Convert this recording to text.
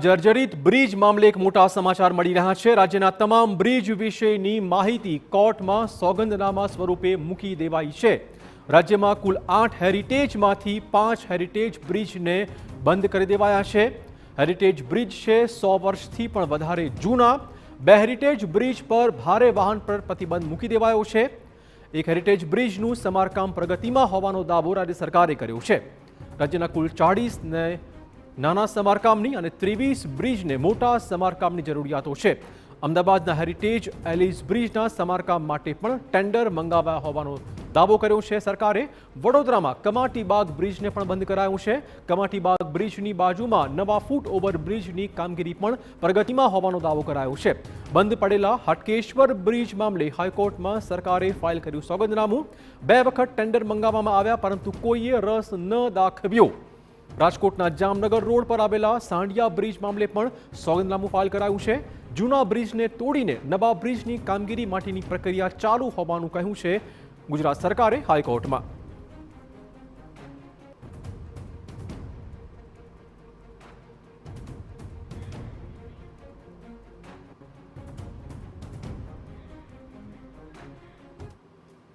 જર્જરિત બ્રિજ મામલે એક મોટા સમાચાર મળી રહ્યા છે। રાજ્યના તમામ બ્રિજ વિશેની માહિતી કોર્ટમાં સોગંદનામા સ્વરૂપે મૂકી દેવાઈ છે। રાજ્યમાં કુલ 8 હેરિટેજમાંથી 5 હેરિટેજ બ્રિજને બંધ કરી દેવાયા છે। હેરિટેજ બ્રિજ છે 100 વર્ષથી પણ વધારે જૂના। 2 હેરિટેજ બ્રિજ પર ભારે વાહન પર પ્રતિબંધ મૂકી દેવાયો છે। એક હેરિટેજ બ્રિજનું સમારકામ પ્રગતિમાં હોવાનો દાવો રાજ્ય સરકારે કર્યો છે। રાજ્યના કુલ 40 ને નાના સમારકામની અને 23 બ્રિજને મોટા સમારકામની જરૂરિયાતો છે। અમદાવાદના હેરિટેજ એલિસ બ્રિજના સમારકામ માટે પણ ટેન્ડર મંગાવ્યા હોવાનો દાવો કર્યો છે સરકારે। વડોદરામાં કમાટીબાગ બ્રિજને પણ બંધ કરાયું છે। કમાટીબાગ બ્રિજની બાજુમાં નવા ફૂટ ઓવર બ્રિજની કામગીરી પણ પ્રગતિમાં હોવાનો દાવો કરાયો છે। બંધ પડેલા હાટકેશ્વર બ્રિજ મામલે હાઈકોર્ટમાં સરકારે ફાઇલ કર્યું સોગંદનામું। 2 વખત ટેન્ડર મંગાવવામાં આવ્યા પરંતુ કોઈએ રસ ન દાખવ્યો। રાજકોટના જામનગર રોડ પર આવેલા સાંડિયા બ્રિજ મામલે પણ સોગંદનામું ફાઇલ કરાયું છે। જૂના બ્રિજને તોડીને નવા બ્રિજની કામગીરી માટેની પ્રક્રિયા ચાલુ હોવાનું કહ્યું છે ગુજરાત સરકારે હાઈકોર્ટમાં।